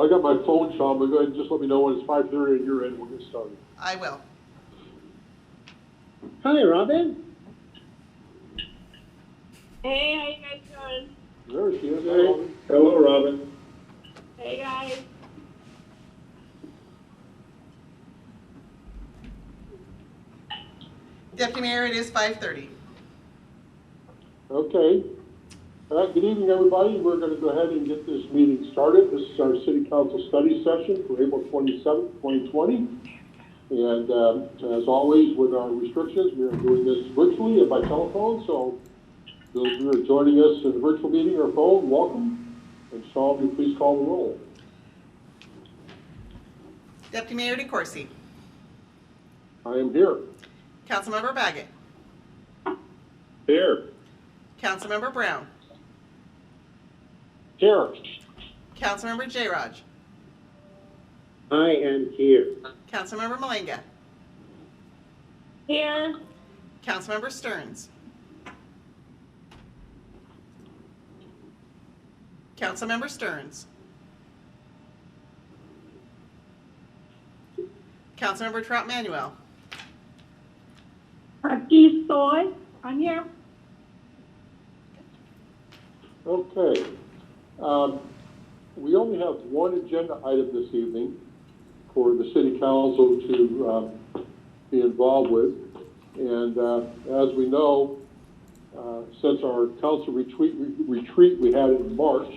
So I got my phone, Sean, but go ahead and just let me know when it's 5:30 at your end. We'll get started. I will. Hi, Robin. Hey, how you guys doing? There she is. Hi. Hello, Robin. Hey, guys. Deputy Mayor, it is 5:30. Okay. All right, good evening, everybody. We're going to go ahead and get this meeting started. This is our City Council study session for April 27th, 2020. And as always, with our restrictions, we are doing this virtually and by telephone. So those who are joining us in the virtual meeting or phone, welcome. And Sean, will you please call the roll? Deputy Mayor DeCoursey. I am here. Councilmember Baggett. Here. Councilmember Brown. Here. Councilmember J-Raj. I am here. Councilmember Malenga. Here. Councilmember Stearns. Councilmember Stearns. Councilmember Trout Manuel. Keith Soy. I'm here. Okay. We only have one agenda item this evening for the City Council to be involved with. And as we know, since our council retreat we had in March,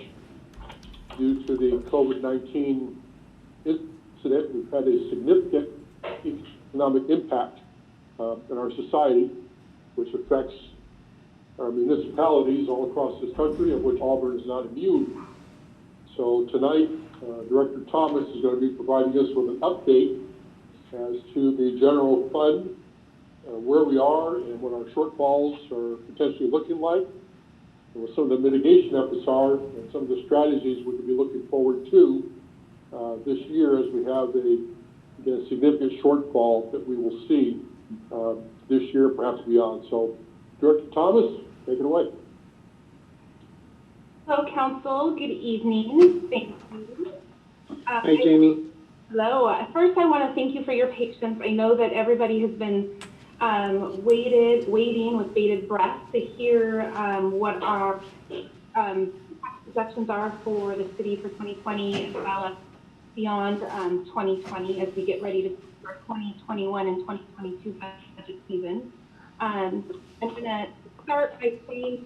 due to the COVID-19 incident, we've had a significant economic impact in our society, which affects our municipalities all across this country, of which Auburn is not immune. So tonight, Director Thomas is going to be providing us with an update as to the general fund, where we are and what our shortfalls are potentially looking like, and what some of the mitigation efforts are, and some of the strategies we could be looking forward to this year, as we have a significant shortfall that we will see this year, perhaps beyond. So, Director Thomas, take it away. Hello, Council. Good evening. Thank you. Hi, Jamie. Hello. First, I want to thank you for your patience. I know that everybody has been waiting with bated breath to hear what our projections are for the city for 2020 as well as beyond 2020 as we get ready to start 2021 and 2022 budget season. I'm going to start by saying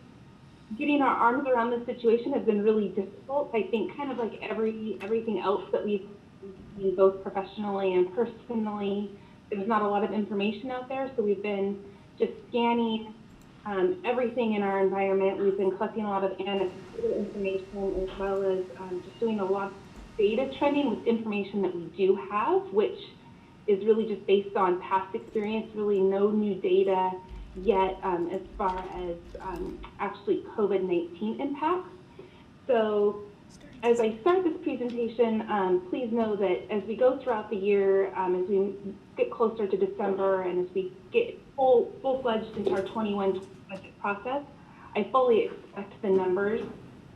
getting our arms around the situation has been really difficult. I think kind of like everything else that we've seen both professionally and personally, there's not a lot of information out there. So we've been just scanning everything in our environment. We've been collecting a lot of anecdotal information as well as just doing a lot of data trending with information that we do have, which is really just based on past experience, really no new data yet as far as actually COVID-19 impacts. So as I start this presentation, please know that as we go throughout the year, as we get closer to December and as we get full-fledged into our 21 budget process, I fully expect the numbers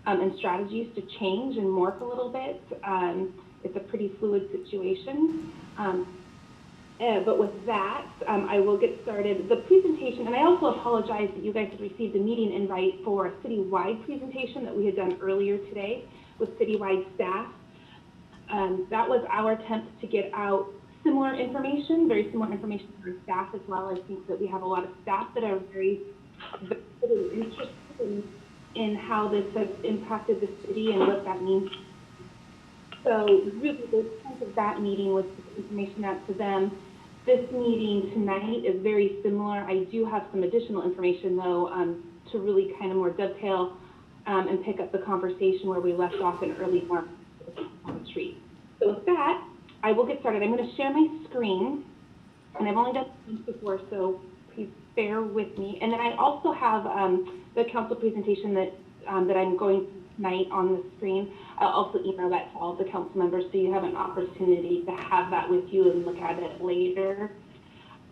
and strategies to change and morph a little bit. It's a pretty fluid situation. But with that, I will get started. The presentation, and I also apologize that you guys have received a meeting invite for a citywide presentation that we had done earlier today with citywide staff. That was our attempt to get out similar information, very similar information for staff as well. I think that we have a lot of staff that are very interested in how this has impacted the city and what that means. So really the point of that meeting was to get information out to them. This meeting tonight is very similar. I do have some additional information though to really kind of more dovetail and pick up the conversation where we left off in early March retreat. So with that, I will get started. I'm going to share my screen, and I've only done this before, so please bear with me. And then I also have the council presentation that I'm going tonight on the screen. I'll also email that to all the council members so you have an opportunity to have that with you and look at it later.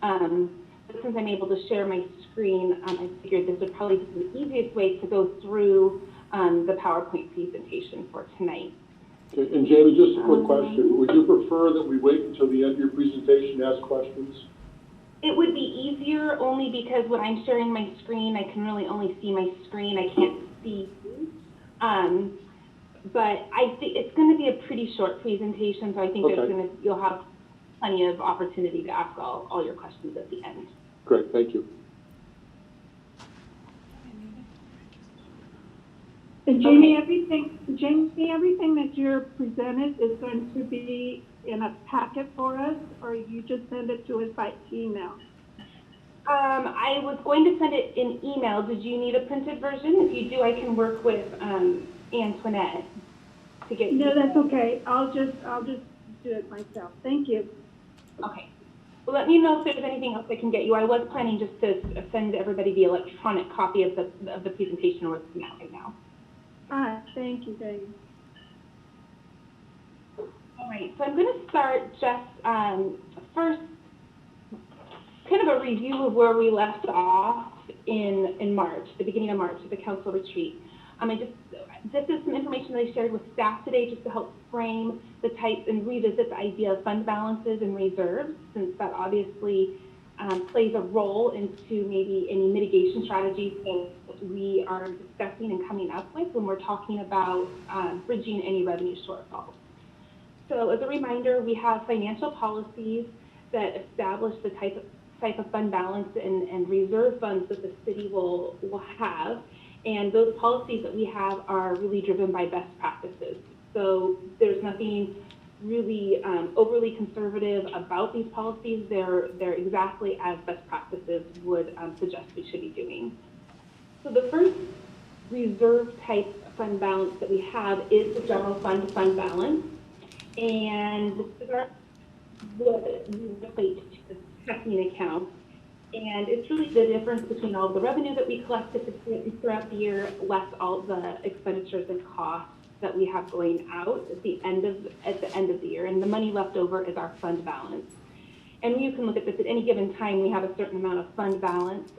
But since I'm able to share my screen, I figured this would probably be the easiest way to go through the PowerPoint presentation for tonight. Okay, and Jamie, just a quick question. Would you prefer that we wait until the end of your presentation to ask questions? It would be easier only because when I'm sharing my screen, I can really only see my screen. I can't see you. But I think it's going to be a pretty short presentation, so I think Okay. you'll have plenty of opportunity to ask all your questions at the end. Great, thank you. And Jamie, everything that you're presented is going to be in a packet for us, or you just send it to us by email? I was going to send it in email. Did you need a printed version? If you do, I can work with Antoinette to get you. No, that's okay. I'll just do it myself. Thank you. Okay. Well, let me know if there's anything else I can get you. I was planning just to send everybody the electronic copy of the presentation or right now. Thank you, Jamie. All right, so I'm going to start just first, kind of a review of where we left off in March, the beginning of March, at the council retreat. This is some information that I shared with staff today just to help frame the type and revisit the idea of fund balances and reserves, since that obviously plays a role into maybe any mitigation strategies that we are discussing and coming up with when we're talking about bridging any revenue shortfalls. So as a reminder, we have financial policies that establish the type of fund balance and reserve funds that the city will have. And those policies that we have are really driven by best practices. So there's nothing really overly conservative about these policies. They're exactly as best practices would suggest we should be doing. So the first reserve type fund balance that we have is the general fund balance. And this is what we relate to the checking account. And it's really the difference between all the revenue that we collected throughout the year, less all the expenditures and costs that we have going out at the end of the year. And the money left over is our fund balance. And you can look at this at any given time. We have a certain amount of fund balance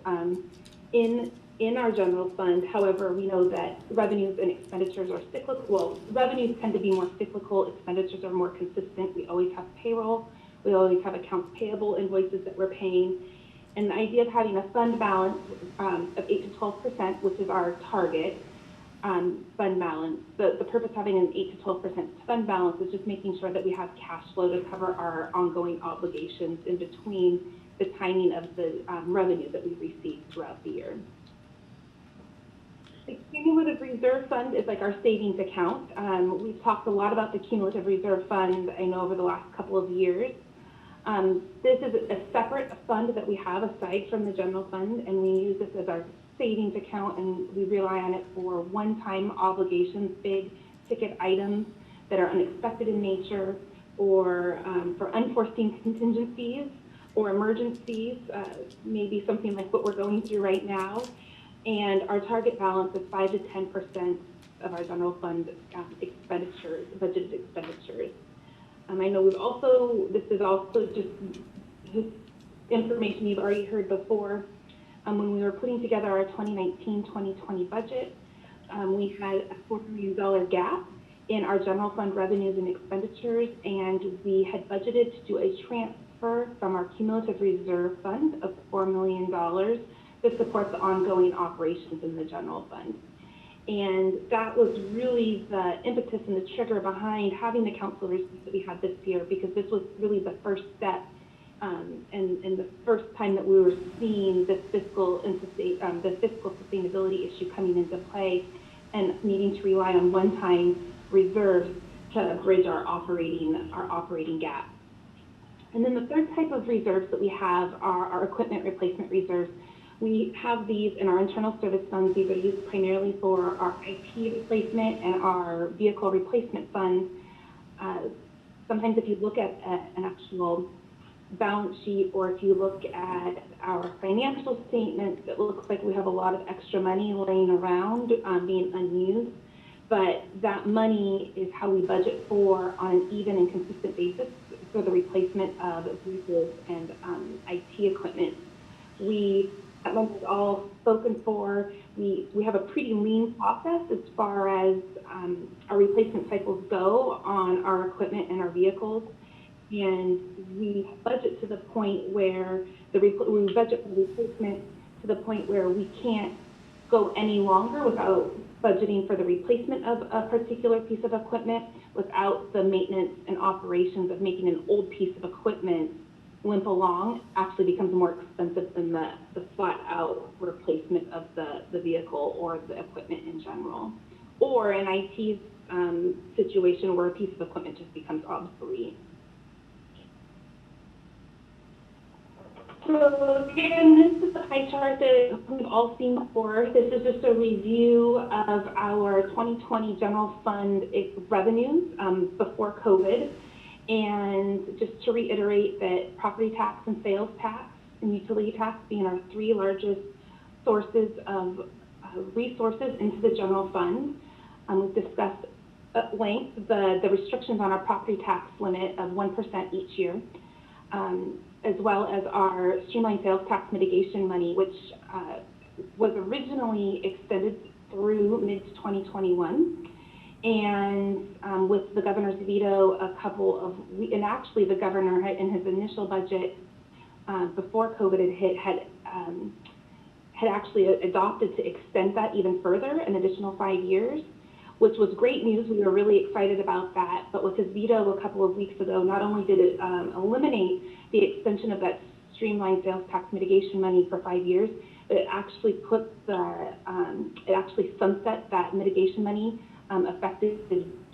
in our general fund. However, we know that revenues and expenditures are cyclical. Well, revenues tend to be more cyclical. Expenditures are more consistent. We always have payroll. We always have accounts payable invoices that we're paying. And the idea of having a fund balance of 8 to 12%, which is our target fund balance, the purpose of having an 8 to 12% fund balance is just making sure that we have cash flow to cover our ongoing obligations in between the timing of the revenue that we receive throughout the year. The cumulative reserve fund is like our savings account. We've talked a lot about the cumulative reserve fund, I know, over the last couple of years. This is a separate fund that we have aside from the general fund, and we use this as our savings account, and we rely on it for one-time obligations, big ticket items that are unexpected in nature, or for unforeseen contingencies or emergencies, maybe something like what we're going through right now. And our target balance is 5 to 10% of our general fund expenditures, budgeted expenditures. I know this is also just information you've already heard before. When we were putting together our 2019-2020 budget, we had a $4 million gap in our general fund revenues and expenditures, and we had budgeted to do a transfer from our cumulative reserve fund of $4 million to support the ongoing operations in the general fund. And that was really the impetus and the trigger behind having the council receipts that we had this year, because this was really the first step and the first time that we were seeing this fiscal sustainability issue coming into play and needing to rely on one-time reserves to bridge our operating gap. And then the third type of reserves that we have are our equipment replacement reserves. We have these in our internal service funds. These are used primarily for our IT replacement and our vehicle replacement funds. Sometimes if you look at an actual balance sheet, or if you look at our financial statements, it looks like we have a lot of extra money laying around being unused. But that money is how we budget for on an even and consistent basis for the replacement of vehicles and IT equipment. We members all spoken for. We have a pretty lean process as far as our replacement cycles go on our equipment and our vehicles. And we budget to the point where we budget for replacement to the point where we can't go any longer without budgeting for the replacement of a particular piece of equipment without the maintenance and operations of making an old piece of equipment limp along actually becomes more expensive than the flat out replacement of the vehicle or the equipment in general. Or an IT situation where a piece of equipment just becomes obsolete. So again, this is the pie chart that we've all seen before. This is just a review of our 2020 general fund revenues before COVID. And just to reiterate that property tax and sales tax and utility tax being our three largest sources of resources into the general fund. We've discussed at length the restrictions on our property tax limit of 1% each year. As well as our streamlined sales tax mitigation money, which was originally extended through mid-2021. And with the governor's veto, and actually the governor in his initial budget before COVID had hit, had actually adopted to extend that even further, an additional 5 years, which was great news. We were really excited about that. But with his veto a couple of weeks ago, not only did it eliminate the extension of that streamlined sales tax mitigation money for 5 years, but it actually put it actually sunset that mitigation money effective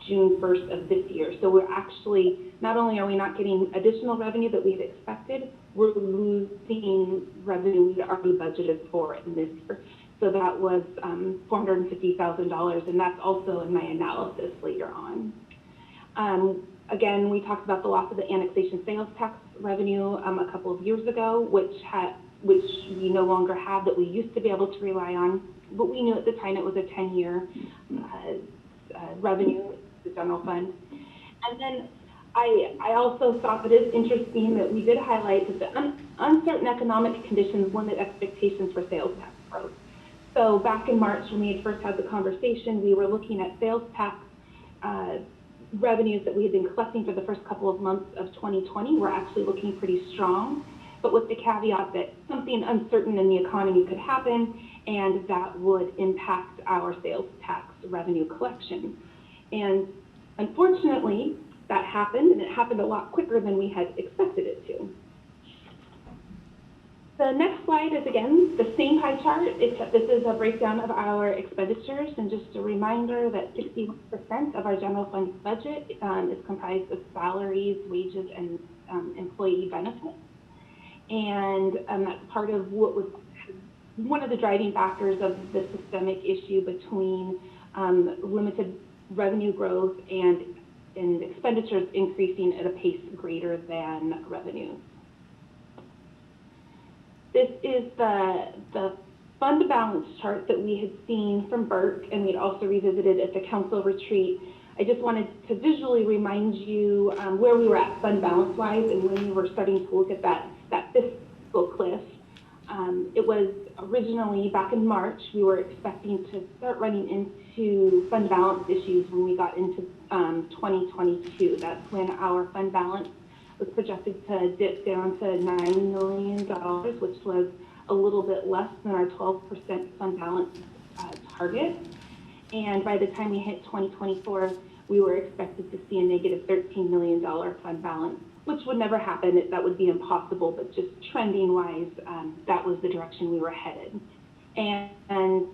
June 1st of this year. So we're actually, not only are we not getting additional revenue that we had expected, we're losing revenue we already budgeted for in this year. So that was $450,000, and that's also in my analysis later on. Again, we talked about the loss of the annexation sales tax revenue a couple of years ago, which we no longer have, that we used to be able to rely on, but we knew at the time it was a 10-year revenue, the general fund. And then I also thought that it's interesting that we did highlight that the uncertain economic conditions limit expectations for sales tax growth. So back in March, when we had first had the conversation, we were looking at sales tax revenues that we had been collecting for the first couple of months of 2020 were actually looking pretty strong, but with the caveat that something uncertain in the economy could happen, and that would impact our sales tax revenue collection. And unfortunately, that happened, and it happened a lot quicker than we had expected it to. The next slide is, again, the same pie chart, except this is a breakdown of our expenditures, and just a reminder that 61% of our general fund budget is comprised of salaries, wages, and employee benefits. And that's part of what was one of the driving factors of the systemic issue between limited revenue growth and expenditures increasing at a pace greater than revenues. This is the fund balance chart that we had seen from Burke, and we'd also revisited at the council retreat. I just wanted to visually remind you where we were at fund balance wise, and when we were starting to look at that fiscal cliff. It was originally back in March, we were expecting to start running into fund balance issues when we got into 2022. That's when our fund balance was projected to dip down to $9 million, which was a little bit less than our 12% fund balance target. And by the time we hit 2024, we were expected to see a negative $13 million fund balance, which would never happen. That would be impossible, but just trending wise, that was the direction we were headed. And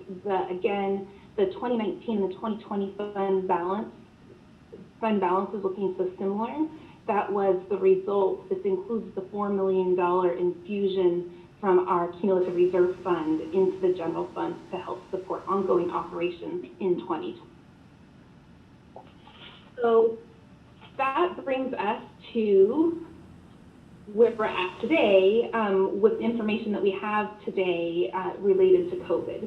again, the 2019 and the 2020 fund balance is looking so similar. That was the result. This includes the $4 million infusion from our cumulative reserve fund into the general fund to help support ongoing operations in 2020. So that brings us to where we're at today with information that we have today related to COVID.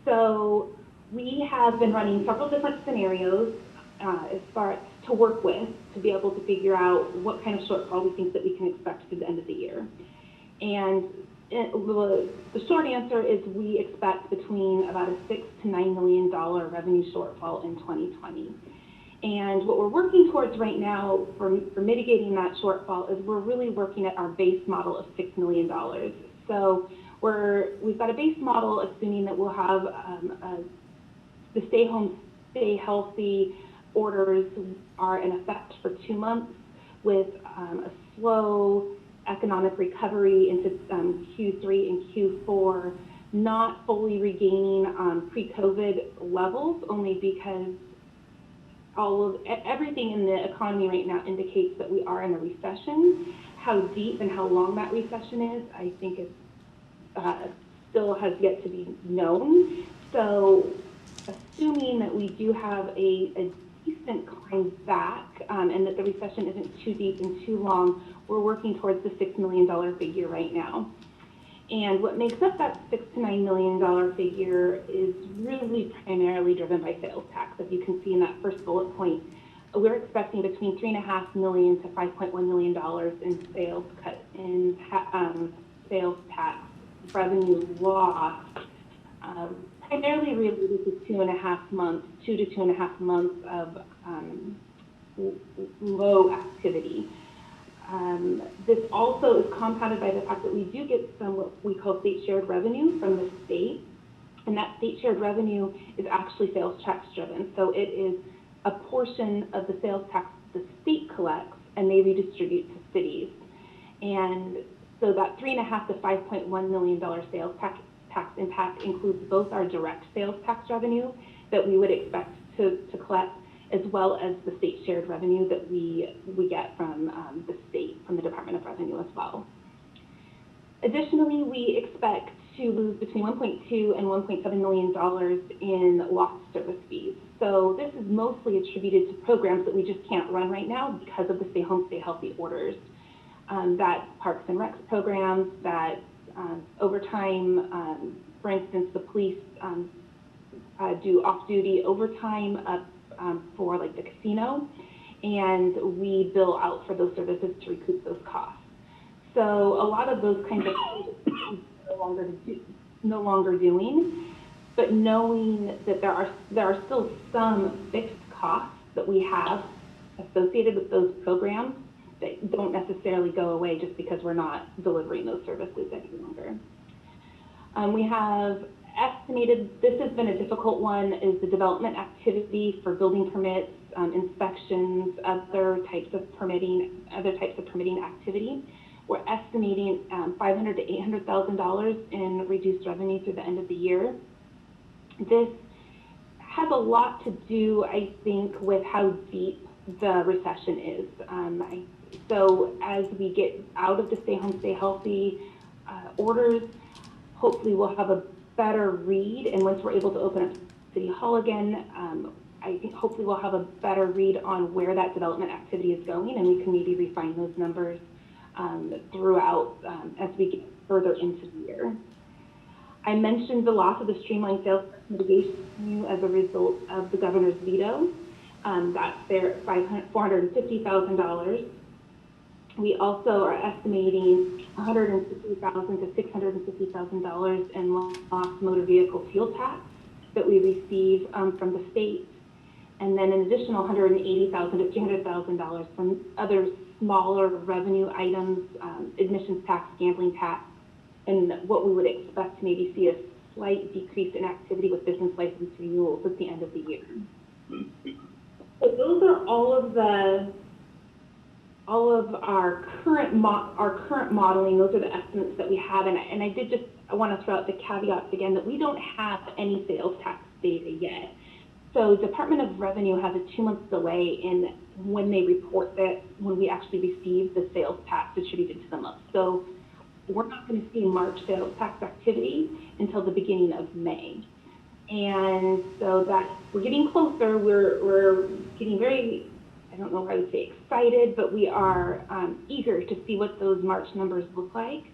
So we have been running several different scenarios as far as to work with to be able to figure out what kind of shortfall we think that we can expect through the end of the year. And the short answer is we expect between about a $6 to $9 million revenue shortfall in 2020. And what we're working towards right now for mitigating that shortfall is we're really working at our base model of $6 million. So we've got a base model assuming that we'll have the stay home, stay healthy orders are in effect for 2 months with a slow economic recovery into Q3 and Q4, not fully regaining pre-COVID levels, only because everything in the economy right now indicates that we are in a recession. How deep and how long that recession is, I think it still has yet to be known. So assuming that we do have a decent climb back and that the recession isn't too deep and too long, we're working towards the $6 million figure right now. And what makes up that $6 to $9 million figure is really primarily driven by sales tax. As you can see in that first bullet point, we're expecting between $3.5 million to $5.1 million in sales cut in sales tax revenue loss, primarily related to 2 to 2.5 months of low activity. This also is compounded by the fact that we do get some what we call state shared revenue from the state, and that state shared revenue is actually sales tax driven. So it is a portion of the sales tax the state collects and they redistribute to cities. And so that $3.5 to $5.1 million sales tax impact includes both our direct sales tax revenue that we would expect to collect, as well as the state shared revenue that we get from the state, from the Department of Revenue as well. Additionally, we expect to lose between $1.2 and $1.7 million in lost service fees. So this is mostly attributed to programs that we just can't run right now because of the stay home, stay healthy orders. That Parks and Recs programs, that overtime, for instance, the police do off-duty overtime for like the casino, and we bill out for those services to recoup those costs. So a lot of those kinds of things we're no longer doing, but knowing that there are still some fixed costs that we have associated with those programs that don't necessarily go away just because we're not delivering those services any longer. We have estimated, this has been a difficult one, is the development activity for building permits, inspections, other types of permitting activity. We're estimating $500,000 to $800,000 in reduced revenue through the end of the year. This has a lot to do, I think, with how deep the recession is. So as we get out of the stay home, stay healthy orders, hopefully we'll have a better read, and once we're able to open up City Hall again, I think hopefully we'll have a better read on where that development activity is going, and we can maybe refine those numbers throughout as we get further into the year. I mentioned the loss of the streamlined sales mitigation revenue as a result of the governor's veto. That's their $450,000. We also are estimating $150,000 to $650,000 in lost motor vehicle fuel tax that we receive from the state, and then an additional $180,000 to $200,000 from other smaller revenue items, admissions tax, gambling tax, and what we would expect to maybe see a slight decrease in activity with business license renewals at the end of the year. So those are all of our current modeling. Those are the estimates that we have, and I want to throw out the caveats again that we don't have any sales tax data yet. So Department of Revenue has a 2-month delay in when they report that, when we actually receive the sales tax attributed to the month. So we're not going to see March sales tax activity until the beginning of May. And so that we're getting closer. We're getting very, I don't know if I would say excited, but we are eager to see what those March numbers look like.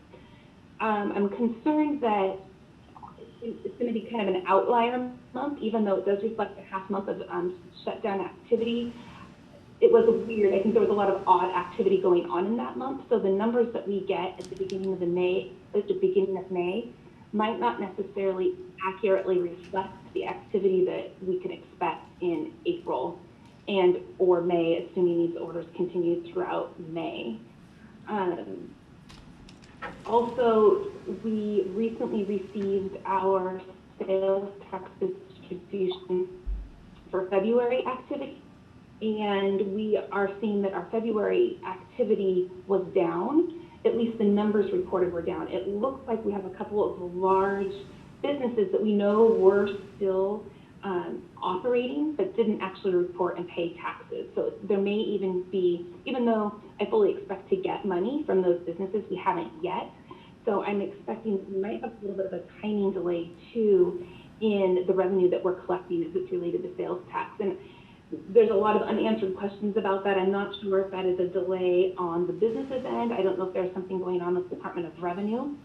I'm concerned that it's going to be kind of an outlier month, even though it does reflect a half month of shutdown activity. it was weird. I think there was a lot of odd activity going on in that month. So the numbers that we get at the beginning of May might not necessarily accurately reflect the activity that we can expect in April and or May, assuming these orders continue throughout May. Also, we recently received our sales tax distribution for February activity, and we are seeing that our February activity was down. At least the numbers reported were down. It looks like we have a couple of large businesses that we know were still operating, but didn't actually report and pay taxes. So there may even be, even though I fully expect to get money from those businesses, we haven't yet. So I'm expecting we might have a little bit of a timing delay too in the revenue that we're collecting as it's related to sales tax. And there's a lot of unanswered questions about that. I'm not sure if that is a delay on the business's end. I don't know if there's something going on with the Department of Revenue.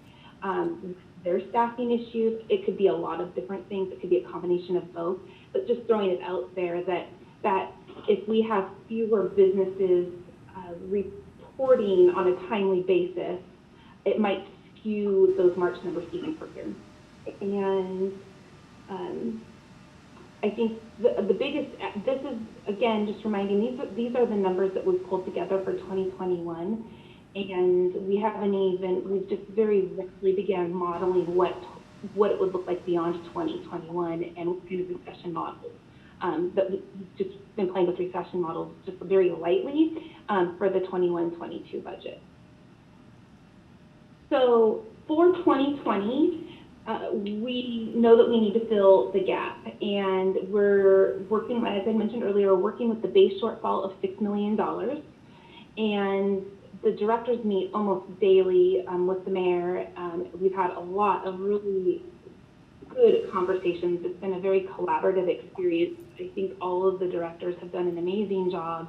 Their staffing issues. It could be a lot of different things. It could be a combination of both. But just throwing it out there that if we have fewer businesses reporting on a timely basis, it might skew those March numbers even further. And I think the biggest, this is, again, just reminding, these are the numbers that we've pulled together for 2021. And we've just very roughly began modeling what it would look like beyond 2021 and what kind of recession models. That we've just been playing with recession models just very lightly for the 21-22 budget. So for 2020, we know that we need to fill the gap, and we're working, as I mentioned earlier, we're working with the base shortfall of $6 million, and the directors meet almost daily with the mayor. We've had a lot of really good conversations. It's been a very collaborative experience. I think all of the directors have done an amazing job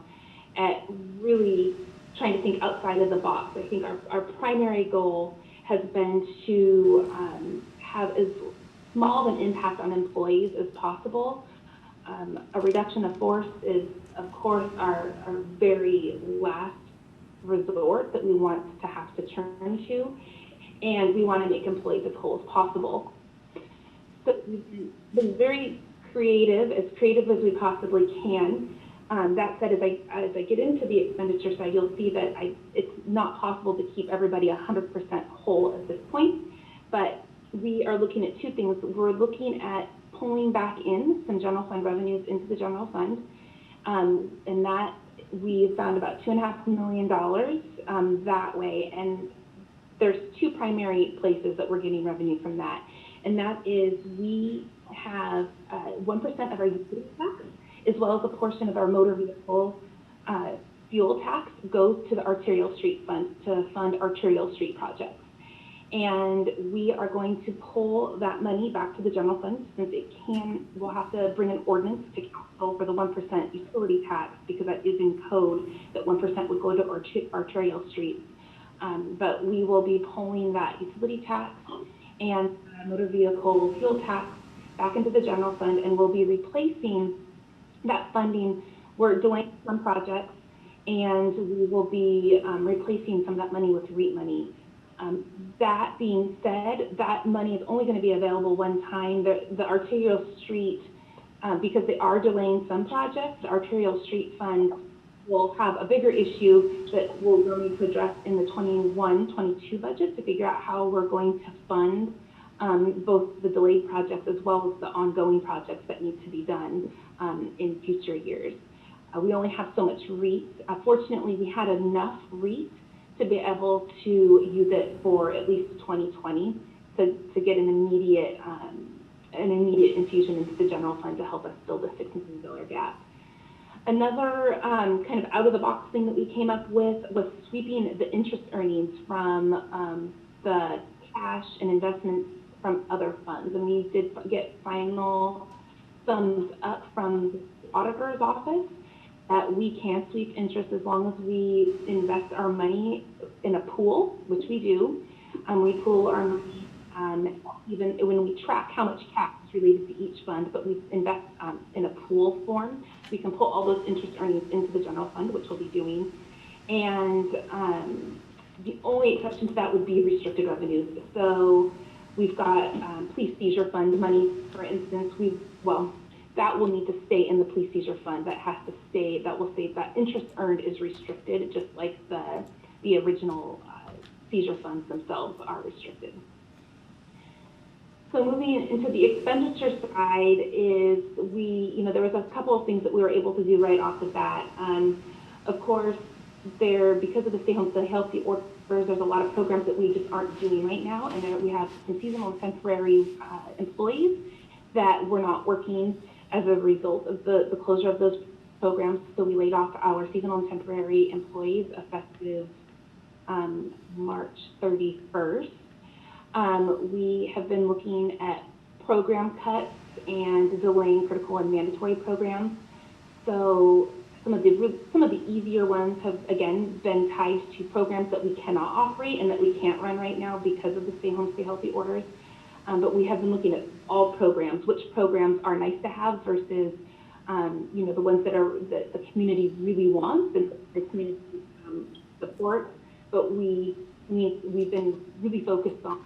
at really trying to think outside of the box. I think our primary goal has been to have as small of an impact on employees as possible. A reduction of force is, of course, our very last resort that we want to have to turn to, and we want to make employees as whole as possible. So we've been very creative as we possibly can. That said, as I get into the expenditure side, you'll see that it's not possible to keep everybody 100% whole at this point, but we are looking at two things. We're looking at pulling back in some general fund revenues into the general fund, and that we found about $2.5 million that way, and there's two primary places that we're getting revenue from that, and that is we have 1% of our utility tax, as well as a portion of our motor vehicle fuel tax goes to the arterial street fund to fund arterial street projects. And we are going to pull that money back to the general fund since we'll have to bring an ordinance to council for the 1% utility tax because that is in code that 1% would go to arterial streets. But we will be pulling that utility tax and motor vehicle fuel tax back into the general fund, and we'll be replacing that funding. We're delaying some projects, and we will be replacing some of that money with REAP money. That being said, that money is only going to be available one time. The arterial street, because they are delaying some projects, the arterial street fund will have a bigger issue that we'll need to address in the 21-22 budget to figure out how we're going to fund both the delayed projects as well as the ongoing projects that need to be done in future years. We only have so much REIT. Fortunately, we had enough REIT to be able to use it for at least 2020 to get an immediate infusion into the general fund to help us fill the $6 million gap. Another kind of out-of-the-box thing that we came up with was sweeping the interest earnings from the cash and investments from other funds. And we did get final thumbs up from the auditor's office that we can sweep interest as long as we invest our money in a pool, which we do. We pool our money even when we track how much cash is related to each fund, but we invest in a pool form we can pull all those interest earnings into the general fund, which we'll be doing. And the only exception to that would be restricted revenues. So we've got police seizure fund money, for instance. That will need to stay in the police seizure fund. That has to stay. That will say that interest earned is restricted, just like the original seizure funds themselves are restricted. So moving into the expenditure side is there was a couple of things that we were able to do right off the bat. Of course, because of the Stay Home, Stay Healthy orders, there's a lot of programs that we just aren't doing right now, and we have some seasonal and temporary employees that were not working as a result of the closure of those programs. So we laid off our seasonal and temporary employees effective March 31st. We have been looking at program cuts and delaying critical and mandatory programs. So some of the easier ones have, again, been tied to programs that we cannot operate and that we can't run right now because of the Stay Home, Stay Healthy orders. But we have been looking at all programs, which programs are nice to have versus, the ones that the community really wants and the community supports. But we've been really focused on,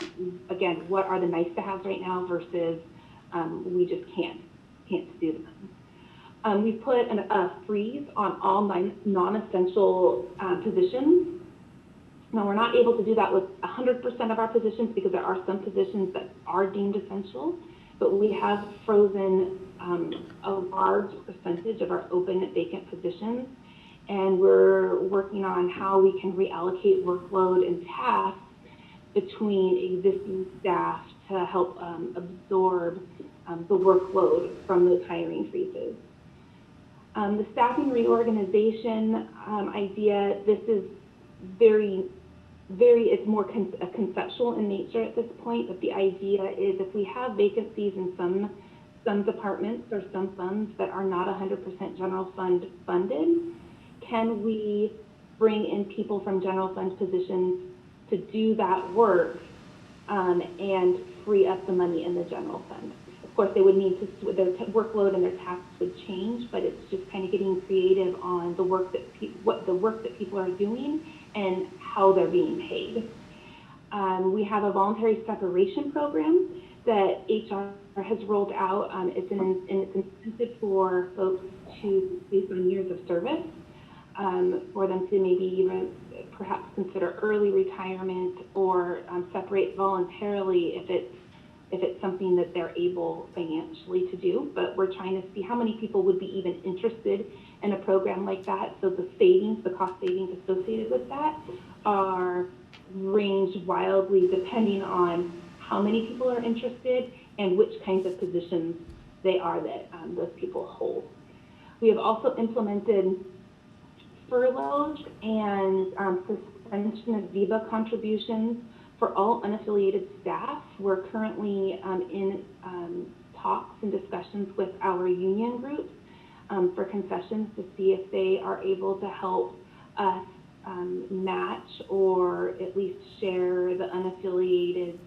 again, what are the nice to haves right now versus we just can't do them. We put a freeze on all non-essential positions. Now, we're not able to do that with 100% of our positions because there are some positions that are deemed essential, but we have frozen a large percentage of our open and vacant positions, and we're working on how we can reallocate workload and tasks between existing staff to help absorb the workload from those hiring freezes. The staffing reorganization idea, this is it's more conceptual in nature at this point, but the idea is if we have vacancies in some departments or some funds that are not 100% general fund funded, can we bring in people from general fund positions to do that work and free up the money in the general fund? Of course, they would need to, their workload and their tasks would change, but it's just kind of getting creative on the work that people are doing and how they're being paid. We have a voluntary separation program that HR has rolled out. It's an incentive for folks to, based on years of service, for them to maybe even perhaps consider early retirement or separate voluntarily if it's something that they're able financially to do. But we're trying to see how many people would be even interested in a program like that. So the cost savings associated with that are range wildly depending on how many people are interested and which kinds of positions they are that those people hold. We have also implemented furloughs and suspension of VEBA contributions for all unaffiliated staff. We're currently in talks and discussions with our union groups for concessions to see if they are able to help us match or at least share the unaffiliated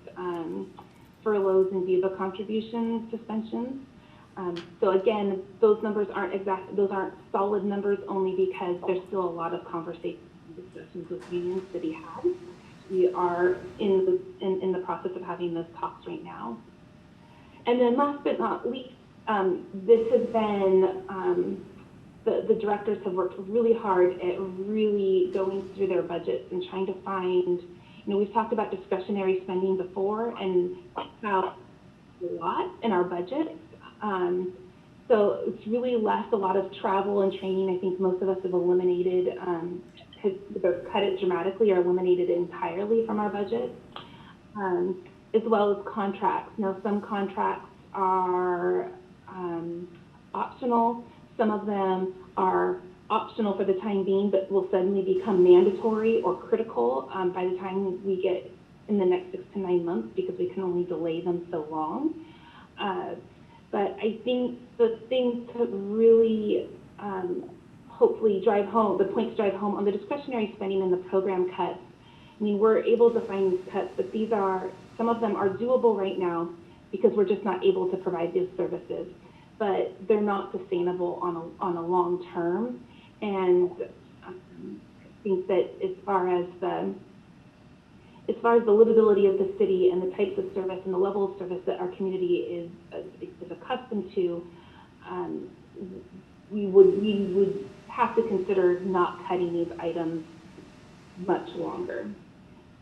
furloughs and VEBA contribution suspensions. So again, those numbers aren't solid numbers only because there's still a lot of conversations and discussions with unions to be had. We are in the process of having those talks right now. And then last but not least, this has been, the directors have worked really hard at really going through their budgets and trying to find, we've talked about discretionary spending before and how a lot in our budget. So it's really left a lot of travel and training. I think most of us have eliminated, have cut it dramatically or eliminated it entirely from our budget, as well as contracts. Now, some contracts are optional. Some of them are optional for the time being, but will suddenly become mandatory or critical by the time we get in the next 6 to 9 months because we can only delay them so long. But I think the thing to really hopefully drive home, the point to drive home on the discretionary spending and the program cuts, I mean, we're able to find these cuts, but these are, some of them are doable right now because we're just not able to provide these services. but they're not sustainable on a long term. And I think that as far as the livability of the city and the types of service and the level of service that our community is accustomed to, we would have to consider not cutting these items much longer.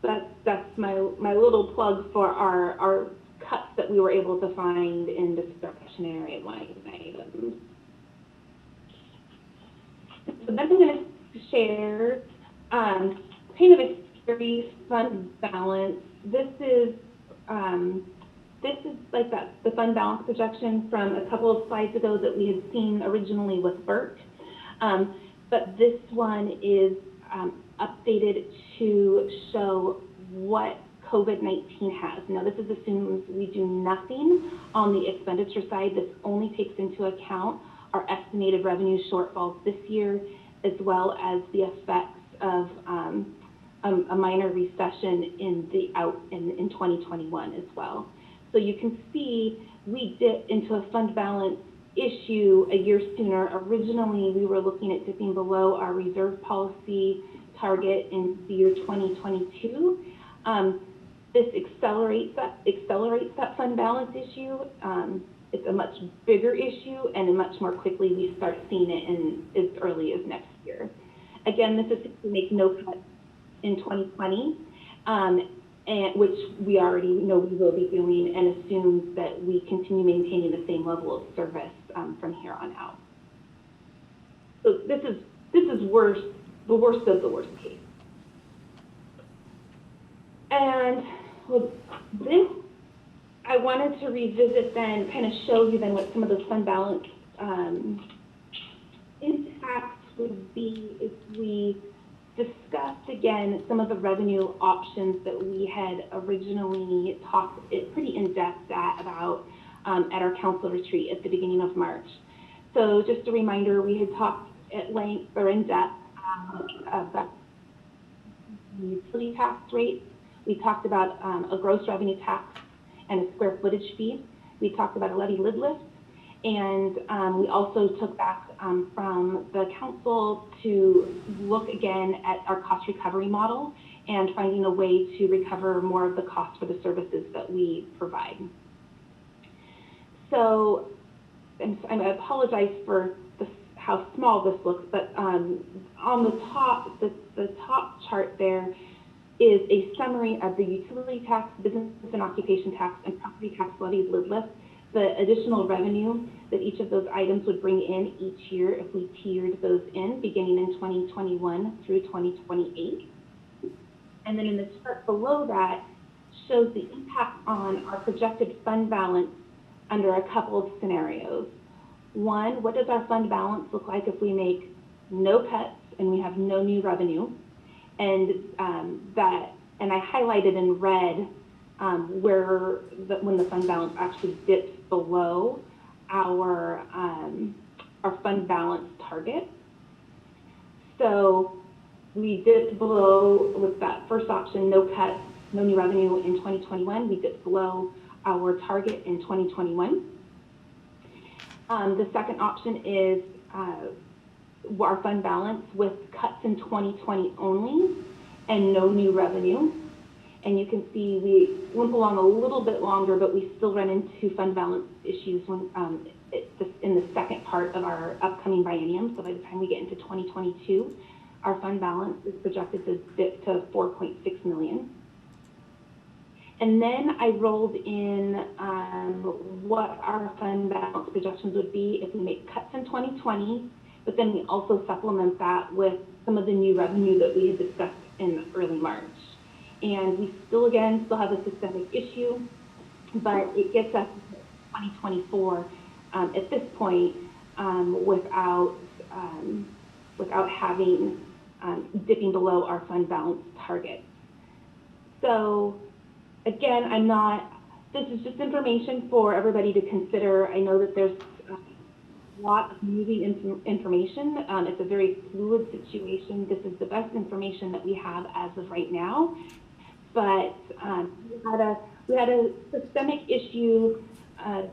That's my little plug for our cuts that we were able to find in discretionary line items. So then I'm going to share kind of a very fund balance. This is like the fund balance projection from a couple of slides ago that we had seen originally with Bert. But this one is updated to show what COVID-19 has. Now, this assumes we do nothing on the expenditure side. This only takes into account our estimated revenue shortfalls this year, as well as the effects of a minor recession in 2021 as well. So you can see we dipped into a fund balance issue a year sooner. Originally, we were looking at dipping below our reserve policy target in the year 2022. This accelerates that fund balance issue. It's a much bigger issue, and much more quickly we start seeing it in as early as next year. Again, this is to make no cuts in 2020, and which we already know we will be doing, and assumes that we continue maintaining the same level of service from here on out. So this is the worst of the worst case. And well, this, I wanted to revisit then, kind of show you then what some of those fund balance impacts would be if we discussed again some of the revenue options that we had originally talked pretty in-depth about at our council retreat at the beginning of March. So just a reminder, we had talked at length or in depth about utility tax rates. We talked about a gross revenue tax and a square footage fee. We talked about a levy lid lift, and we also took back from the council to look again at our cost recovery model and finding a way to recover more of the cost for the services that we provide. So, and I apologize for how small this looks, but on the top, the top chart there is a summary of the utility tax, business and occupation tax, and property tax levies lid lift, the additional revenue that each of those items would bring in each year if we tiered those in, beginning in 2021 through 2028. And then in the chart below that shows the impact on our projected fund balance under a couple of scenarios. One, what does our fund balance look like if we make no cuts and we have no new revenue? And and I highlighted in red when the fund balance actually dips below our fund balance target. So we dipped below with that first option, no cuts, no new revenue in 2021. We dipped below our target in 2021. The second option is our fund balance with cuts in 2020 only and no new revenue. And you can see we limp along a little bit longer, but we still run into fund balance issues when in the second part of our upcoming biennium. So by the time we get into 2022, our fund balance is projected to dip to 4.6 million. And then I rolled in what our fund balance projections would be if we make cuts in 2020, but then we also supplement that with some of the new revenue that we had discussed in early March. And we still have a systemic issue, but it gets us to 2024 at this point without having dipping below our fund balance target. So again, this is just information for everybody to consider. I know that there's a lot of moving information. It's a very fluid situation. This is the best information that we have as of right now. But we had a systemic issue 2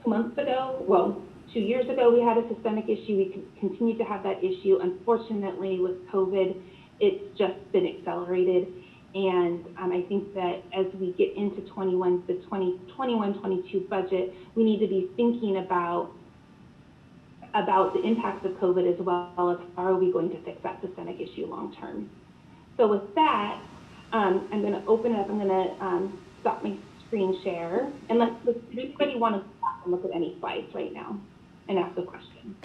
months ago, well, 2 years ago, we had a systemic issue. We continue to have that issue. Unfortunately, with COVID, it's just been accelerated. And I think that as we get into the 2021-22 budget, we need to be thinking about the impacts of COVID as well as how are we going to fix that systemic issue long term. So with that, I'm going to open it up. I'm going to stop my screen share. And does anybody want to stop and look at any slides right now and ask a question?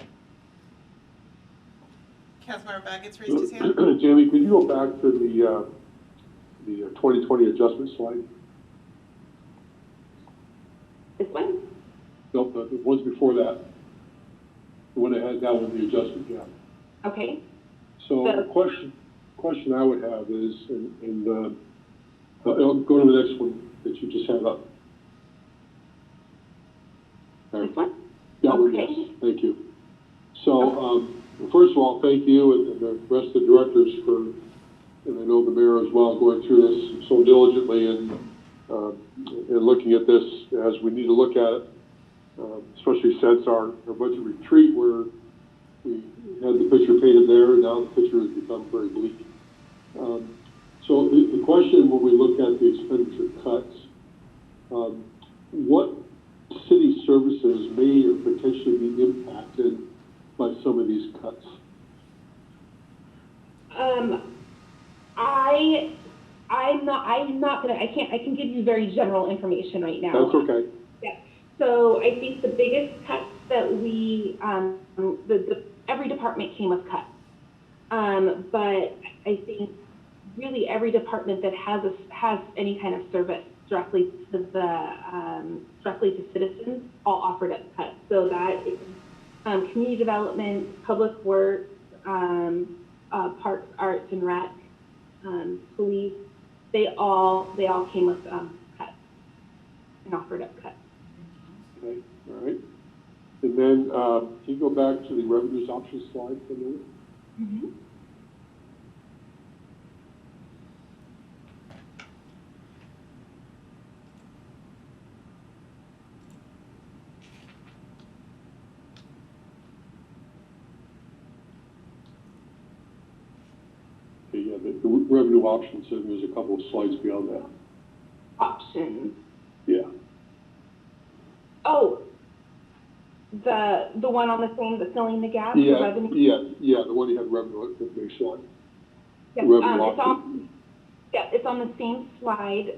Councilmember Baggett's raised his hand. Jamie, could you go back to the 2020 adjustment slide? This one? Nope, the ones before that. The one that had that one, the adjustment gap. Okay. So the question I would have is, I'll go to the next one that you just had up. This one? Yeah, okay. Yes, thank you. So, first of all, thank you and the rest of the directors for, and I know the mayor as well, going through this so diligently and looking at this as we need to look at it, especially since our budget retreat where we had the picture painted there, and now the picture has become very bleak. So the question when we look at the expenditure cuts, what city services may or potentially be impacted by some of these cuts? I can give you very general information right now. That's okay. Yeah. So I think the biggest cuts that every department came with cuts. But I think really every department that has any kind of service directly to citizens all offered up cuts. So that is community development, public works, parks, arts and rec, police. They all came with cuts and offered up cuts. Okay, all right. And then can you go back to the revenues options slide for a minute? Mm-hmm. Okay, yeah, the revenue options, and there's a couple of slides beyond that. Options. Yeah. Oh, the one on the filling the gap. Yeah, the revenue. yeah, the one you had revenue information on. Yes, it's on the same slide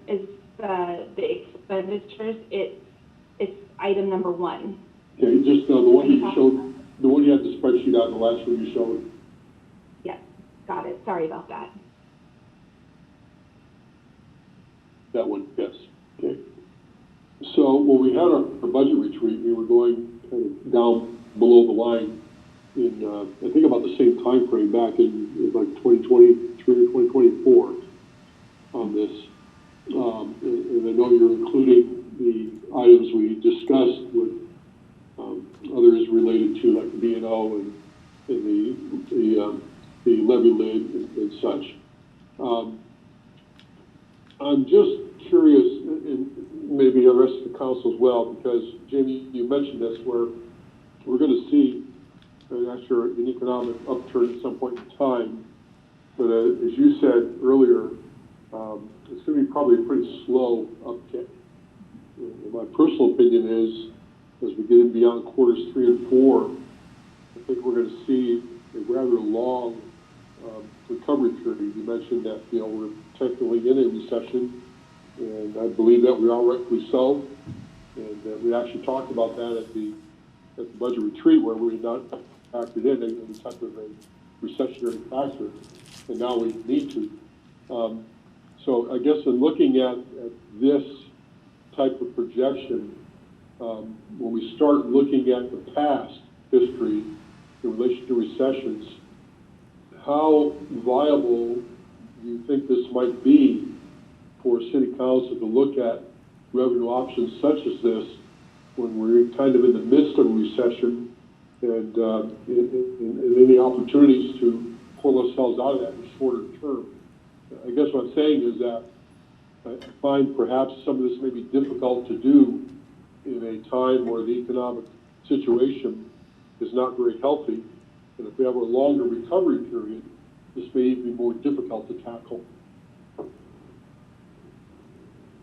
as the expenditures. It's item number 1. Okay, just the one that you showed, the one you had the spreadsheet on, the last one you showed. Yes, got it. Sorry about that. That one, yes. Okay. So when we had our budget retreat, we were going kind of down below the line in, I think about the same time frame back in like 2023 or 2024 on this. And I know you're including the items we discussed with others related to like the B&O and the levy lid and such. I'm just curious, and maybe the rest of the council as well, because Jamie, you mentioned this, where we're going to see, after an economic upturn at some point in time, but as you said earlier, it's going to be probably a pretty slow uptick. And my personal opinion is, as we get in beyond quarters 3 and 4, I think we're going to see a rather long recovery period. You mentioned that we're technically in a recession, and I believe that we are rightfully so. And we actually talked about that at the budget retreat, where we had not factored in any type of a recessionary factor, and now we need to. So I guess in looking at this type of projection, when we start looking at the past history in relation to recessions, how viable do you think this might be for city council to look at revenue options such as this when we're kind of in the midst of a recession and any opportunities to pull ourselves out of that in the shorter term? I guess what I'm saying is that I find perhaps some of this may be difficult to do in a time where the economic situation is not very healthy. And if we have a longer recovery period, this may even be more difficult to tackle.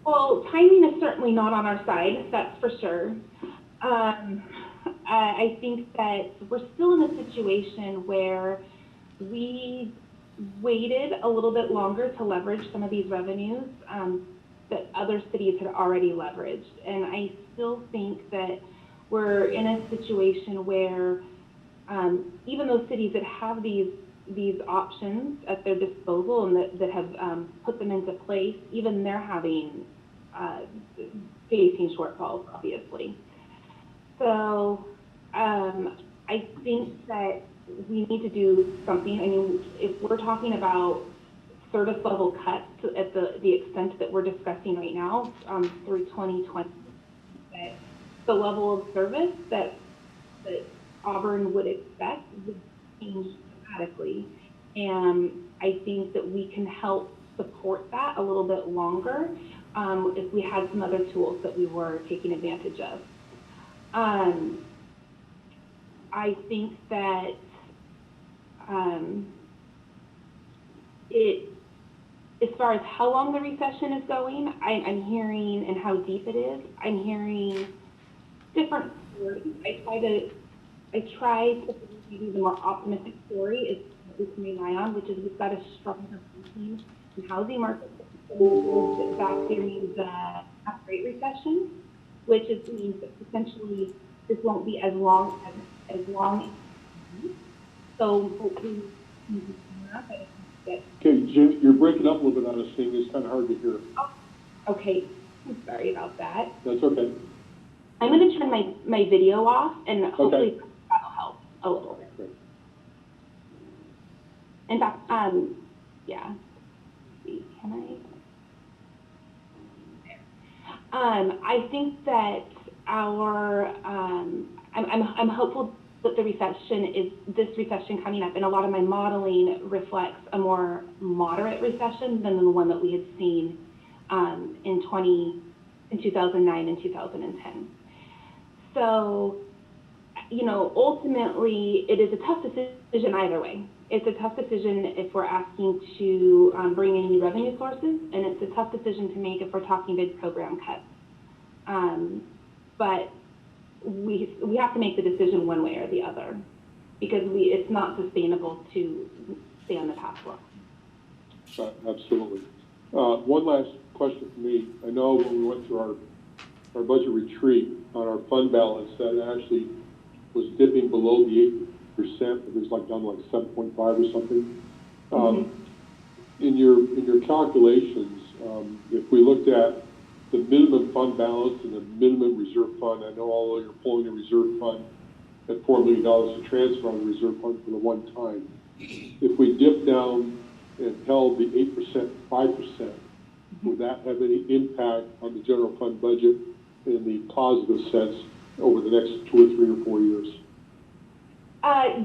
Well, timing is certainly not on our side, that's for sure. I think that we're still in a situation where we waited a little bit longer to leverage some of these revenues that other cities had already leveraged. And I still think that we're in a situation where even those cities that have these options at their disposal and that have put them into place, even they're having facing shortfalls, obviously. So I think that we need to do something. I mean, if we're talking about service level cuts at the extent that we're discussing right now through 2020, that the level of service that Auburn would expect would change dramatically. And I think that we can help support that a little bit longer if we had some other tools that we were taking advantage of. I think that as far as how long the recession is going, I'm hearing, and how deep it is, I'm hearing different stories. I try to maybe the more optimistic story is what we can rely on, which is we've got a stronger housing market back during the Great Recession, which means that potentially this won't be as long as so hopefully Okay, Jim, you're breaking up a little bit on us, thing. It's kind of hard to hear. Oh, okay, I'm sorry about that. That's okay. I'm going to turn my video off, and hopefully that'll help a little bit. Great. In fact, yeah. Let's see, can I think that I'm hopeful that this recession coming up, and a lot of my modeling reflects a more moderate recession than the one that we had seen in 2009 and 2010. So, ultimately, it is a tough decision either way. It's a tough decision if we're asking to bring in new revenue sources, and it's a tough decision to make if we're talking big program cuts. But we have to make the decision one way or the other, because it's not sustainable to stay on the path we're on. Absolutely. One last question for me. I know when we went through our budget retreat on our fund balance, that actually was dipping below the 8%. It was down to 7.5 or something. In your calculations, if we looked at the minimum fund balance and the minimum reserve fund, I know although you're pulling the reserve fund at $4 million to transfer on the reserve fund for the one time, if we dip down and held the 8%, 5%, would that have any impact on the general fund budget in the positive sense over the next 2 or 3 or 4 years?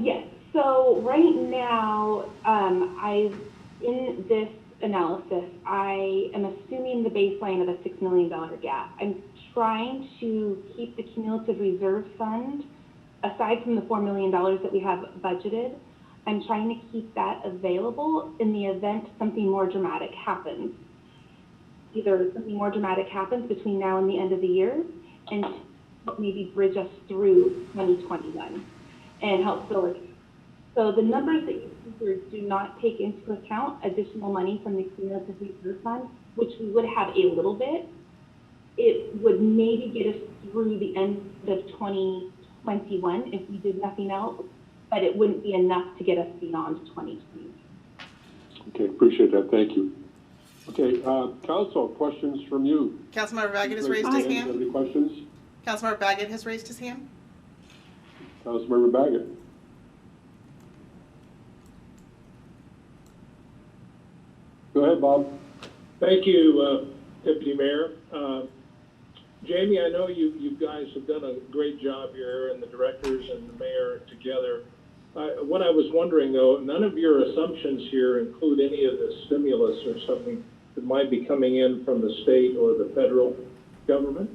Yes. So right now, in this analysis, I am assuming the baseline of a $6 million gap. I'm trying to keep the cumulative reserve fund, aside from the $4 million that we have budgeted, I'm trying to keep that available in the event something more dramatic happens. Either something more dramatic happens between now and the end of the year, and maybe bridge us through 2021 and help fill it. So the numbers that you see here do not take into account additional money from the cumulative reserve fund, which we would have a little bit. It would maybe get us through the end of 2021 if we did nothing else, but it wouldn't be enough to get us beyond 2020. Okay, appreciate that. Thank you. Okay, Council, questions from you? Councilmember Baggett has raised his hand. Any questions? Councilmember Baggett has raised his hand. Councilmember Baggett. Go ahead, Bob. Thank you, Deputy Mayor. Jamie, I know you guys have done a great job here, and the directors and the mayor together. What I was wondering, though, none of your assumptions here include any of the stimulus or something that might be coming in from the state or the federal government?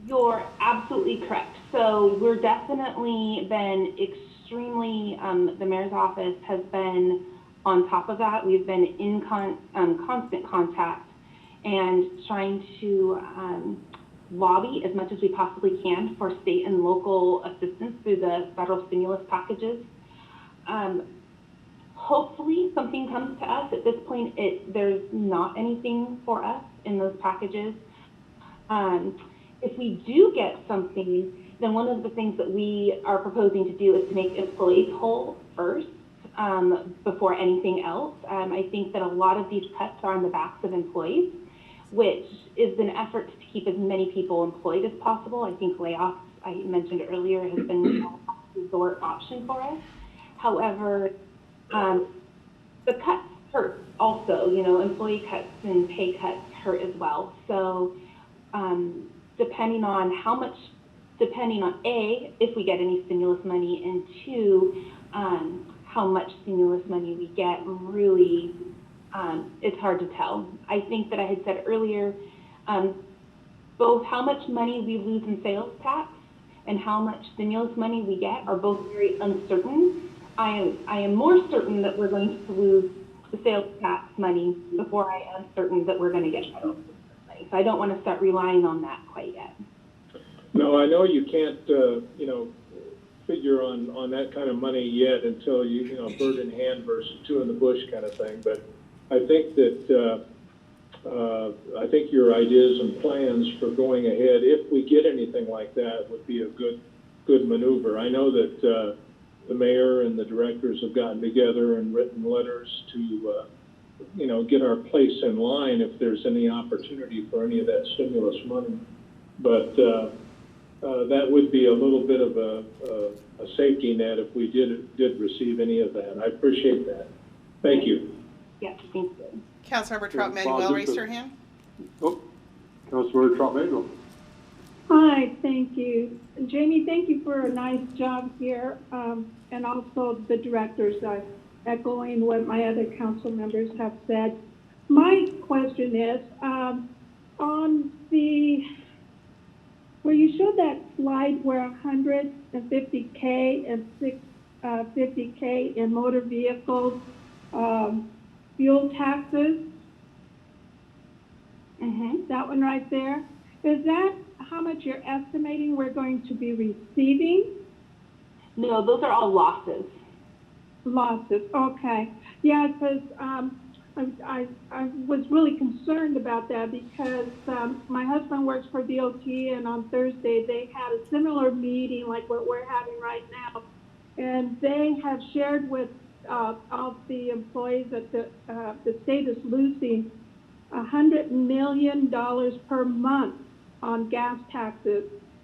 You're absolutely correct. So we're definitely been extremely, the mayor's office has been on top of that. We've been in constant contact and trying to lobby as much as we possibly can for state and local assistance through the federal stimulus packages. Hopefully something comes to us. At this point, there's not anything for us in those packages. If we do get something, then one of the things that we are proposing to do is to make employees whole first before anything else. I think that a lot of these cuts are on the backs of employees, which is an effort to keep as many people employed as possible. I think layoffs, I mentioned earlier, has been a last resort option for us. However, the cuts hurt also, employee cuts and pay cuts hurt as well. So depending on A, if we get any stimulus money, and two, how much stimulus money we get, really, it's hard to tell. I think that I had said earlier, both how much money we lose in sales tax and how much stimulus money we get are both very uncertain. I am more certain that we're going to lose the sales tax money before I am certain that we're going to get federal money. So I don't want to start relying on that quite yet. No, I know you can't, figure on that kind of money yet until bird in hand versus two in the bush kind of thing. But I think that I think your ideas and plans for going ahead, if we get anything like that, would be a good maneuver. I know that the mayor and the directors have gotten together and written letters to, get our place in line if there's any opportunity for any of that stimulus money. But that would be a little bit of a safety net if we did receive any of that. I appreciate that. Thank you. Yes, thank you. Councilmember Trout-Manuel raised her hand. Oh, Councilmember Trout-Manuel. Hi, thank you. Jamie, thank you for a nice job here, and also the directors, echoing what my other council members have said. My question is, on where you showed that slide where 150K and 650K in motor vehicles, fuel taxes, that one right there, is that how much you're estimating we're going to be receiving? No, those are all losses. Losses, okay. Yeah, because I was really concerned about that because my husband works for DOT, and on Thursday they had a similar meeting like what we're having right now. And they have shared with all the employees that the state is losing $100 million per month on gas taxes.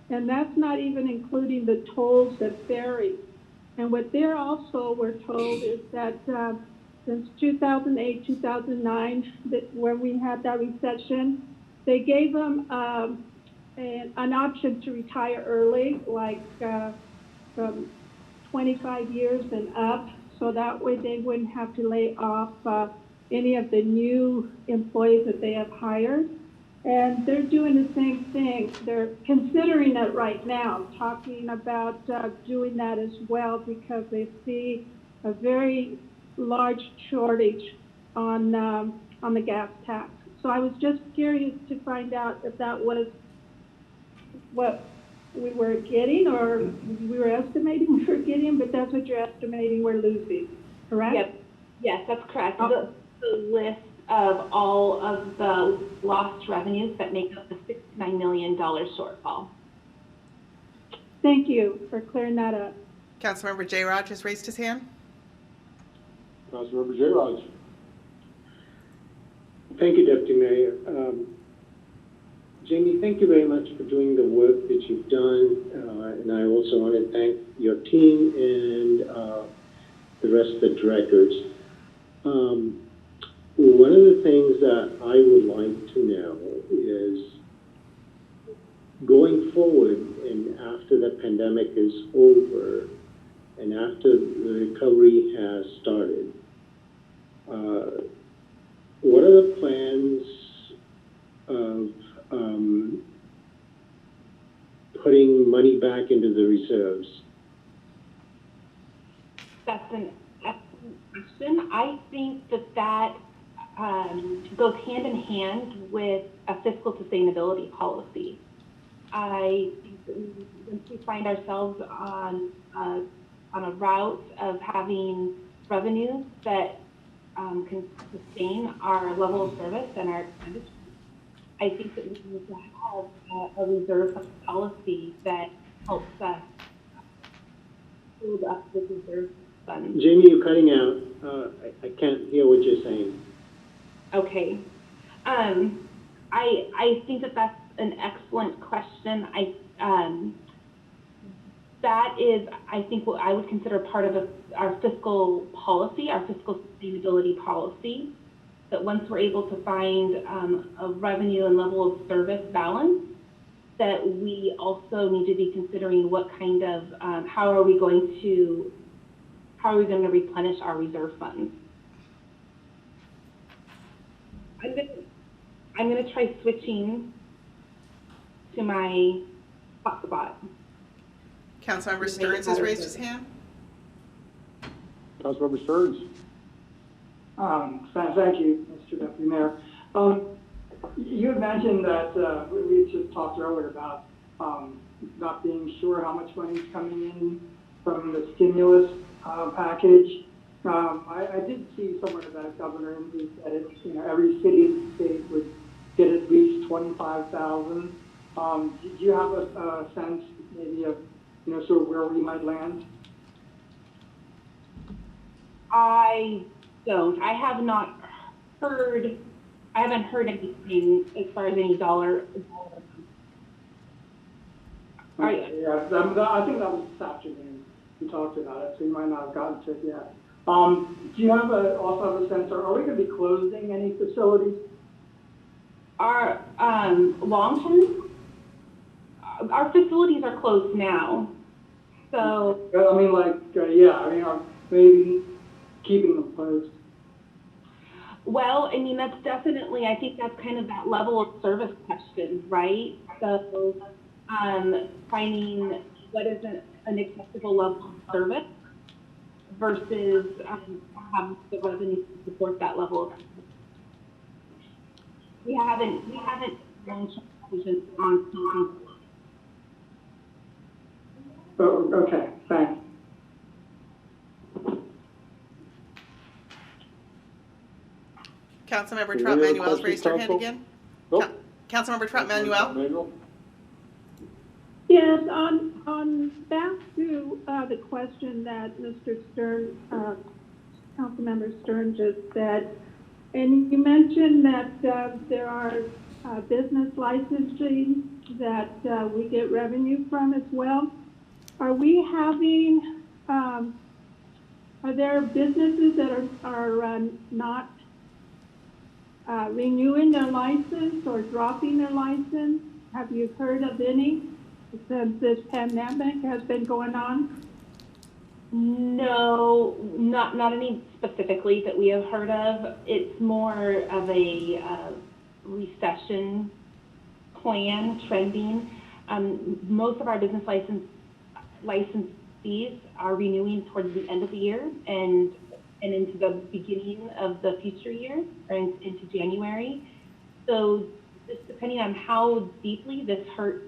And that's not even including the tolls that vary. And what they're also, we're told, is that since 2008, 2009, when we had that recession, they gave them an option to retire early, like from 25 years and up, so that way they wouldn't have to lay off any of the new employees that they have hired. And they're doing the same thing. They're considering it right now, talking about doing that as well, because they see a very large shortage on the gas tax. So I was just curious to find out if that was what we were getting, or we were estimating we were getting, but that's what you're estimating we're losing, correct? Yep. Yes, that's correct. The list of all of the lost revenues that make up the $69 million shortfall. Thank you for clearing that up. Councilmember J. Raj has raised his hand. Councilmember J. Raj. Thank you, Deputy Mayor. Jamie, thank you very much for doing the work that you've done, and I also want to thank your team and the rest of the directors. One of the things that I would like to know is, going forward and after the pandemic is over and after the recovery has started, what are the plans of putting money back into into the reserves? That's an excellent question. I think that goes hand in hand with a fiscal sustainability policy. I think that once we find ourselves on a route of having revenues that can sustain our level of service and our expenditures, I think that we need to have a reserve policy that helps us build up the reserve fund. Jamie, you're cutting out. I can't hear what you're saying. Okay. I think that that's an excellent question. That is, I think, what I would consider part of our fiscal policy, our fiscal sustainability policy, that once we're able to find a revenue and level of service balance, that we also need to be considering what kind of, how are we going to replenish our reserve funds. I'm gonna try switching to my hotspot. Councilmember Stearns has raised his hand. Councilmember Stearns. Thank you, Mr. Deputy Mayor. You had mentioned that we had just talked earlier about not being sure how much money is coming in from the stimulus package. I did see somewhere that Governor Inslee said it, every city and state would get at least 25,000. Do you have a sense maybe of sort of where we might land? I don't. I haven't heard anything as far as any dollar. Yeah, I think that was this afternoon we talked about it, so you might not have gotten to it yet. Do you have also have a sense, are we going to be closing any facilities? Our long-term, our facilities are closed now, so. I mean, maybe keeping them closed. Well, I mean, that's definitely, I think that's kind of that level of service question, right? So finding what is an acceptable level of service versus having the revenue to support that level of service. We haven't launched decisions on something. Oh, okay, thanks. Councilmember Any Trump other Manuel's questions, raised her hand Council? again. Nope. Councilmember Trump Manuel. Manuel? Yes, on back to the question that Mr. Stern, Councilmember Stern just said, and you mentioned that there are business licensing that we get revenue from as well. Are we having, are there businesses that are not renewing their license or dropping their license? Have you heard of any since this pandemic has been going on? No, not any specifically that we have heard of. It's more of a recession plan trending. Most of our business licensees are renewing towards the end of the year and into the beginning of the future year, or into January. So just depending on how deeply this hurts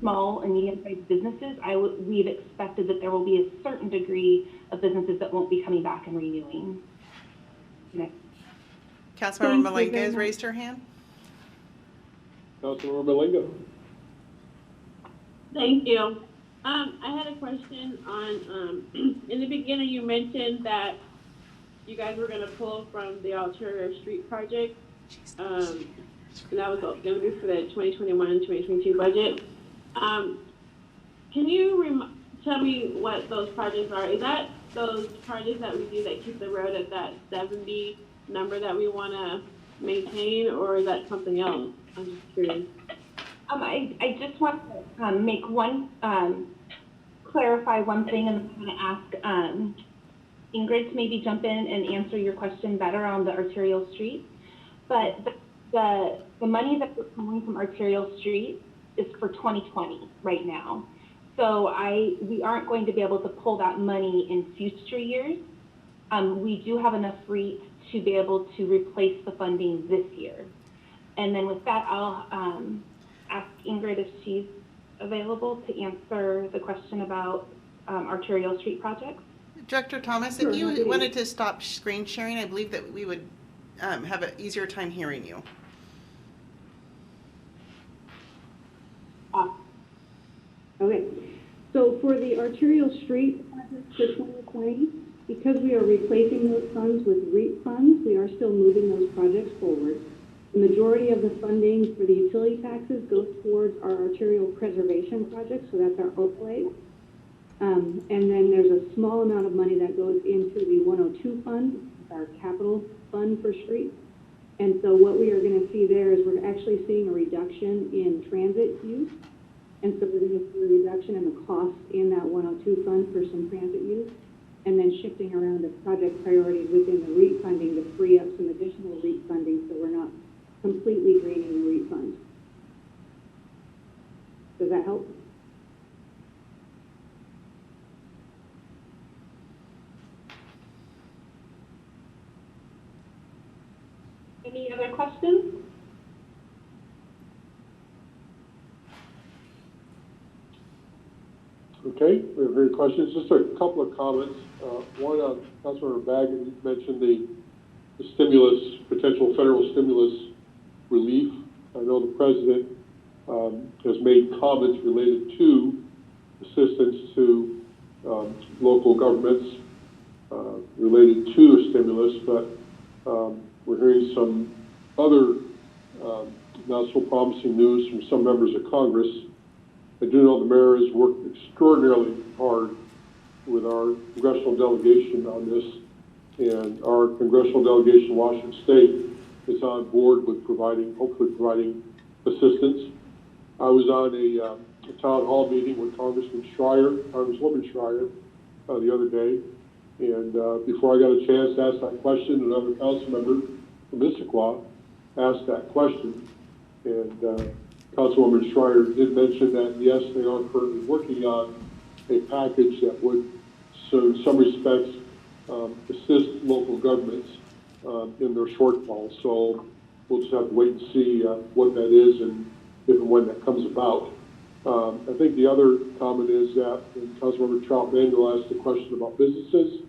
small and medium-sized businesses, we've expected that there will be a certain degree of businesses that won't be coming back and renewing. Councilmember Malinga has raised her hand. Councilmember Malinga. Thank you. I had a question on, in the beginning you mentioned that you guys were going to pull from the Ulterior Street project, and that was going to be for the 2021-2022 budget. Can you tell me what those projects are? Is that those projects that we do that keep the road at that 70 number that we want to maintain, or is that something else? I'm just curious. I just want to make one, clarify one thing, and I'm going to ask Ingrid to maybe jump in and answer your question better on the arterial street. But the money that we're pulling from arterial street is for 2020 right now. So we aren't going to be able to pull that money in future years. We do have enough REIT to be able to replace the funding this year. And then with that, I'll ask Ingrid if she's available to answer the question about arterial street projects. Director Thomas, if you wanted to stop screen sharing, I believe that we would have an easier time hearing you. Okay, so for the arterial street project for 2020, because we are replacing those funds with REAP funds, we are still moving those projects forward. The majority of the funding for the utility taxes goes towards our arterial preservation project, so that's our overlay. And then there's a small amount of money that goes into the 102 fund, our capital fund for streets. And so what we are going to see there is we're actually seeing a reduction in transit use. And so we're going to see a reduction in the cost in that 102 fund for some transit use, and then shifting around the project priorities within the REAP funding to free up some additional REAP funding so we're not completely draining the REAP funds. Does that help? Any other questions? Okay, we have any questions? Just a couple of comments. One, Councilmember Baggett mentioned the stimulus, potential federal stimulus relief. I know the president has made comments related to assistance to local governments related to the stimulus, but we're hearing some other not so promising news from some members of Congress. I do know the mayor has worked extraordinarily hard with our congressional delegation on this, and our congressional delegation in Washington State is on board with hopefully providing assistance. I was on a town hall meeting with Congresswoman Schreier the other day, and before I got a chance to ask that question, another council member from Issaquah asked that question, and Councilwoman Schreier did mention that, yes, they are currently working on a package that would, so in some respects, assist local governments in their shortfalls. So we'll just have to wait and see what that is and if and when that comes about. I think the other comment is that, and Councilmember Trout-Manuel asked the question about businesses.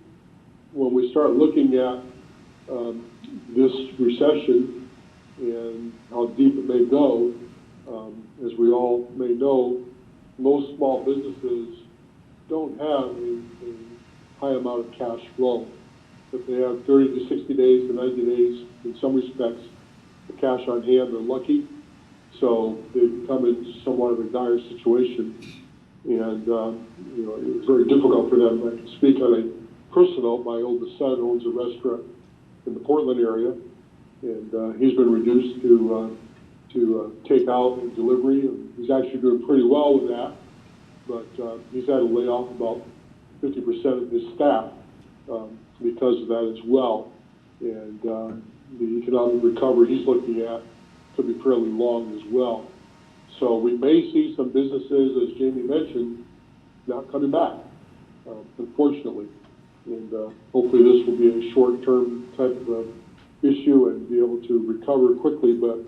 When we start looking at this recession and how deep it may go, as we all may know, most small businesses don't have a high amount of cash flow. If they have 30 to 60 days to 90 days, in some respects, the cash on hand, they're lucky. So they become in somewhat of a dire situation. And, it's very difficult for them. I can speak on a personal, my oldest son owns a restaurant in the Portland area, and he's been reduced to take out and delivery, and he's actually doing pretty well with that, but he's had to lay off about 50% of his staff because of that as well. And the economic recovery he's looking at could be fairly long as well. So we may see some businesses, as Jamie mentioned, not coming back, unfortunately. And hopefully this will be a short-term type of issue and be able to recover quickly, but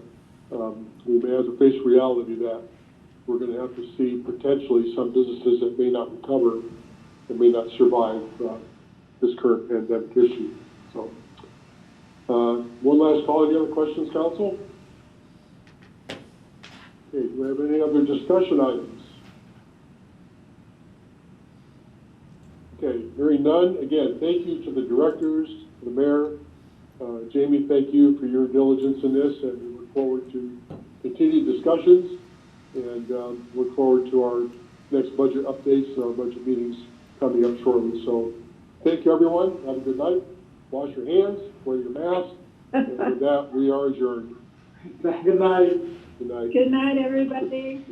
we may have to face reality that we're going to have to see potentially some businesses that may not recover and may not survive this current pandemic issue. So, one last call. Any other questions, Council? Okay, do we have any other discussion items? Okay, hearing none. Again, thank you to the directors, to the mayor. Jamie, thank you for your diligence in this, and we look forward to continued discussions, and look forward to our next budget updates and our budget meetings coming up shortly. So thank you, everyone. Have a good night. Wash your hands, wear your mask, and with that, we are adjourned. Good night. Good night. Good night, everybody.